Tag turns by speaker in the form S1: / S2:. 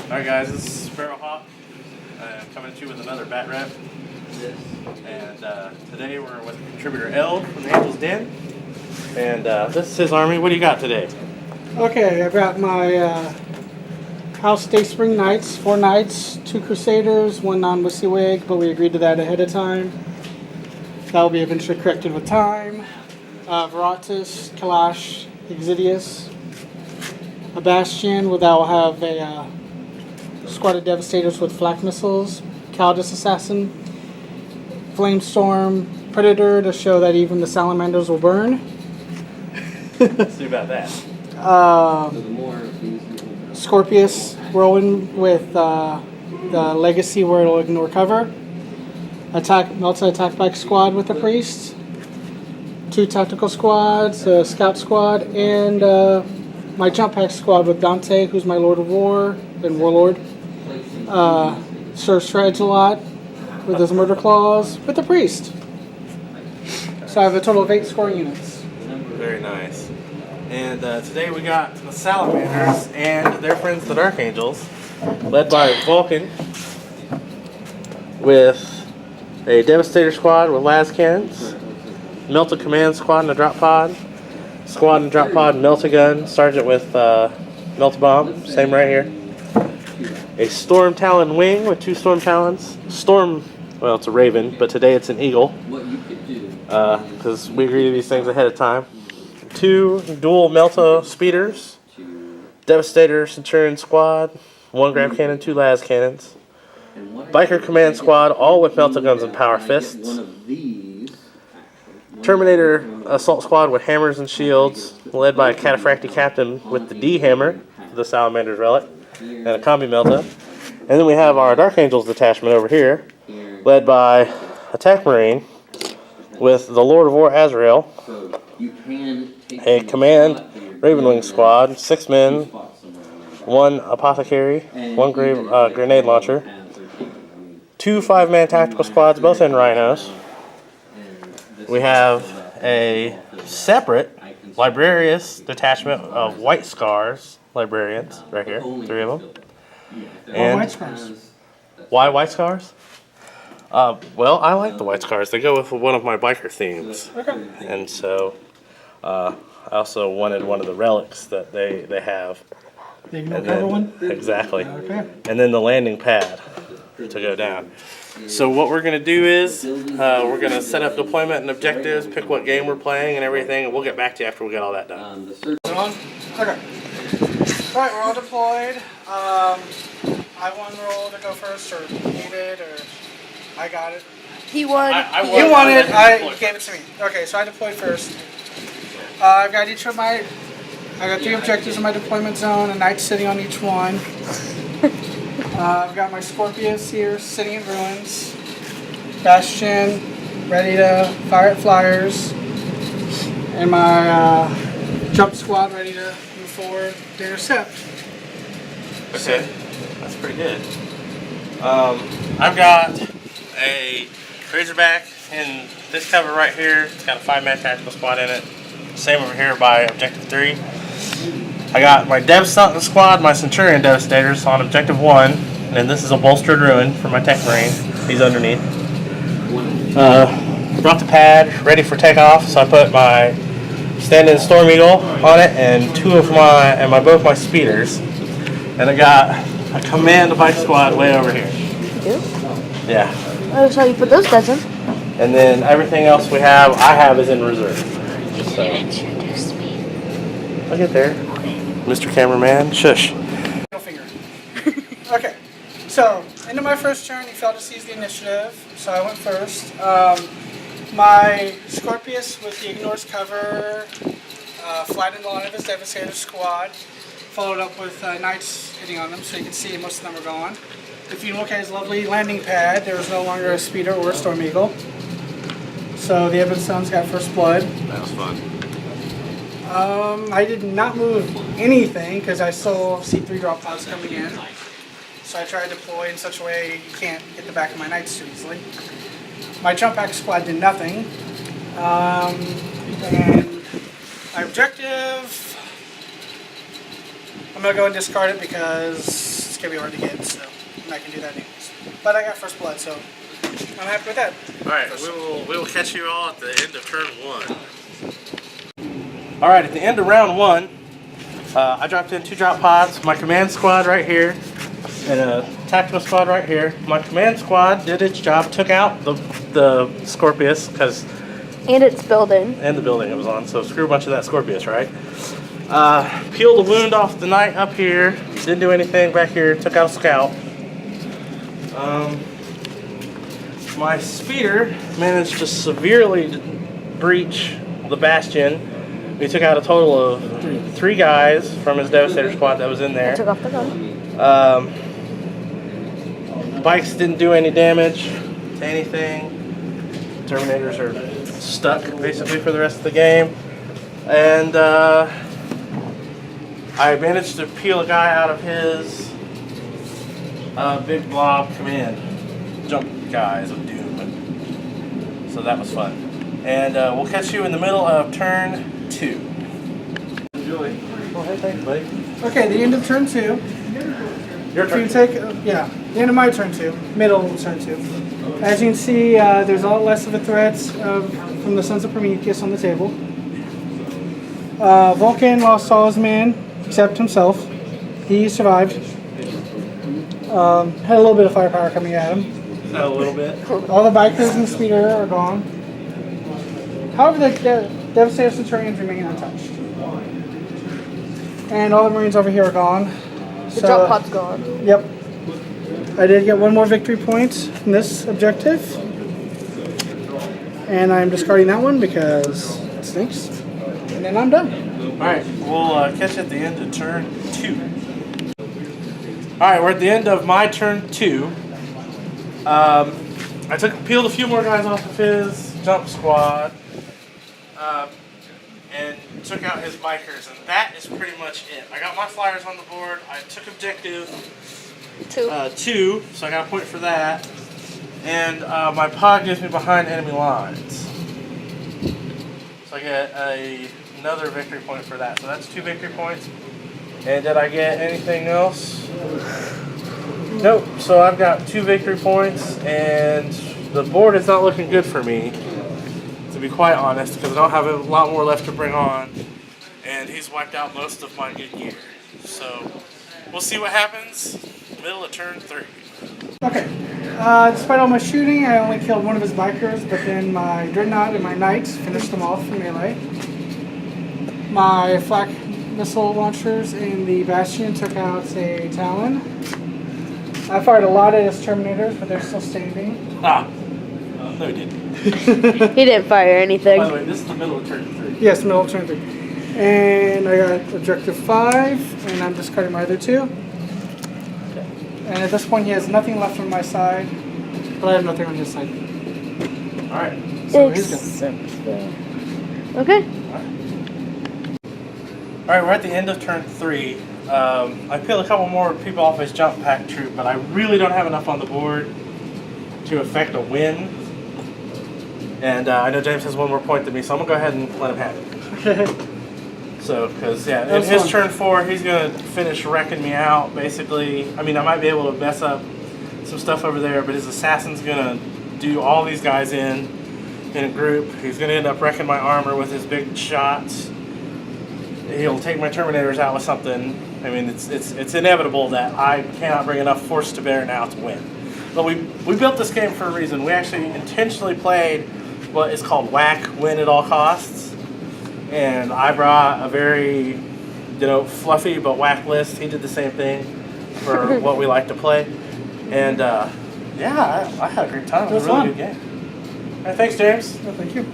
S1: Alright guys, this is Sparrowhawk coming at you with another bat rep. And today we're with contributor Eld from the Angel's Den. And this is his army. What do you got today?
S2: Okay, I've got my House Day Spring Knights, 4 Knights, 2 Crusaders, 1 non-Wig, but we agreed to that ahead of time. That will be eventually corrected with time. Veratus, Kalash, Exidius, a Bastion, that will have a squad of Devastators with flak missiles, Caldus Assassin, Flamestorm, Predator to show that even the Salamanders will burn.
S1: Let's see about that.
S2: Scorpius Whirlwind with the Legacy where it'll ignore cover. Melta attack bike squad with the Priest. 2 tactical squads, a scout squad, and my jump pack squad with Dante, who's my Lord of War and Warlord. Sir Shreds a lot with his murder claws with the Priest. So I have a total of 8 scoring units.
S1: Very nice. And today we got the Salamanders and their friends, the Dark Angels, led by Vulcan, with a Devastator squad with las cannons, Melta command squad and a drop pod, squad and drop pod, Melta gun, sergeant with Melta bomb, same right here. A Storm Talon wing with 2 Storm Talons. Well, it's a Raven, but today it's an Eagle, because we agree to these things ahead of time. 2 dual Melta speeders, Devastator Centurion squad, 1 grab cannon, 2 las cannons, Biker command squad, all with Melta guns and power fists, Terminator assault squad with hammers and shields, led by a Cataphracti captain with the D hammer, the Salamander's relic, and a combi Melta. And then we have our Dark Angels detachment over here, led by Attack Marine with the Lord of War Azrael, a command Ravenwing squad, 6 men, 1 apothecary, 1 grenade launcher, 2 5-man tactical squads, both in rhinos. We have a separate Librarius detachment of White Scars librarians right here, 3 of them. And
S2: White Scars.
S1: Why White Scars? Well, I like the White Scars. They go with one of my biker themes.
S2: Okay.
S1: And so I also wanted one of the relics that they have.
S2: The ignore cover one?
S1: Exactly.
S2: Okay.
S1: And then the landing pad to go down. So what we're going to do is we're going to set up deployment and objectives, pick what game we're playing and everything, and we'll get back to you after we get all that done.
S2: Okay. Alright, we're all deployed. I won the roll to go first, or he did, or I got it.
S3: He won.
S2: You won it, you gave it to me. Okay, so I deployed first. I've got I got 3 objectives in my deployment zone, a knight sitting on each one. I've got my Scorpius here sitting in ruins. Bastion, ready to fire at flyers. And my jump squad ready to move forward to intercept.
S1: Okay, that's pretty good. I've got a Razorback in this cover right here. It's got a 5-man tactical squad in it. Same over here by Objective 3. I got my Dev squad, my Centurion Devastators on Objective 1, and this is a bolstered ruin for my Tech Marine. He's underneath. Brought the pad ready for takeoff, so I put my stand-in Storm Eagle on it and both my speeders. And I got a command bike squad way over here.
S3: You do?
S1: Yeah.
S3: Oh, so you put those guys in?
S1: And then everything else I have is in reserve. So.
S3: Introduce me.
S1: I'll get there. Mr. Cameraman, shush.
S2: Middle finger. Okay, so into my first turn, he failed to seize the initiative, so I went first. My Scorpius with the ignores cover flattened a lot of his Devastator squad, followed up with knights hitting on them, so you can see most of them are gone. If you look at his lovely landing pad, there was no longer a speeder or a Storm Eagle. So the Evanstone's got first blood.
S1: That was fun.
S2: I did not move anything because I still see 3 drop pods coming in. So I tried to deploy in such a way you can't get the back of my knights too easily. My jump pack squad did nothing. And my objective, I'm going to go and discard it because it's gonna be hard to get, so and I can do that anyways. But I got first blood, so I'm happy with that.
S1: All right, we will catch you all at the end of turn 1. All right, at the end of round 1, I dropped in 2 drop pods. My command squad right here, and a tactical squad right here. My command squad did its job, took out the Scorpius because.
S3: And it's building.
S1: And the building it was on, so screw a bunch of that Scorpius, right? Peeled the wound off the knight up here. Didn't do anything back here. Took out a scout. My speeder managed to severely breach the bastion. We took out a total of 3 guys from his Devastator squad that was in
S3: I
S1: there.
S3: took off the gun.
S1: Bikes didn't do any damage to anything. Terminators are stuck basically for the rest of the game. And I managed to peel a guy out of his big blob command. Jump guys of doom. So that was fun. And we'll catch you in the middle of turn 2. Julie. Oh, hey, thanks, buddy.
S2: Okay, the end of turn 2.
S1: Your
S2: If you
S1: turn.
S2: take, the end of my turn 2, middle of turn 2. As you can see, there's a lot less of a threat from the Sons of Prometheus on the table. Vulcan lost all his men except himself. He survived. Had a little bit of firepower coming at him.
S1: A little bit.
S2: All the bikers and the speeder are gone. However, the Devastator Centurions remain untouched. And all the Marines over here are gone.
S3: The drop pod's gone.
S2: Yep. I did get 1 more victory point from this objective. And I'm discarding that one because it stinks. And then I'm done.
S1: Alright, we'll catch you at the end of turn 2. Alright, we're at the end of my turn 2. I peeled a few more guys off of his jump squad. And took out his bikers, and that is pretty much it. I got my flyers on the board. I took objective 2, so I got a point for that. And my pod gives me behind enemy lines. So I get another victory point for that. So that's 2 victory points. And did I get anything else? Nope. So I've got 2 victory points, and the board is not looking good for me, to be quite honest, because I don't have a lot more left to bring on, and he's wiped out most of my good gear. So we'll see what happens. Middle of turn 3.
S2: Okay. Despite all my shooting, I only killed 1 of his bikers, but then my Dreadnought and my Knights finished them off in melee. My flak missile launchers in the Bastion took out a Talon. I fired a lot at his Terminators, but they're still standing.
S1: No, he didn't.
S3: He didn't fire anything.
S1: By the way, this is the middle of turn 3.
S2: Yes, middle of turn 3. And I got objective 5, and I'm discarding my other 2.
S1: Okay.
S2: And at this point, he has nothing left on my side, but I have nothing on his side.
S1: Alright.
S2: So he's done.
S3: Okay.
S1: Alright, we're at the end of turn 3. I peeled a couple more people off his jump pack troop, but I really don't have enough on the board to affect a win. And I know James has 1 more point than me, so I'm going to go ahead and let him have it. So, because, yeah, in his turn 4, he's going to finish wrecking me out, basically. I mean, I might be able to mess up some stuff over there, but his assassin's going to do all these guys in a group. He's going to end up wrecking my armor with his big shots. He'll take my Terminators out with something. I mean, it's inevitable that I cannot bring enough force to bear now to win. But we built this game for a reason. We actually intentionally played what is called whack, win at all costs. And I brought a very, fluffy but whack list. He did the same thing for what we like to play. And yeah, I had a great time. It was a really good game. All right, thanks, James.
S2: Well, thank you.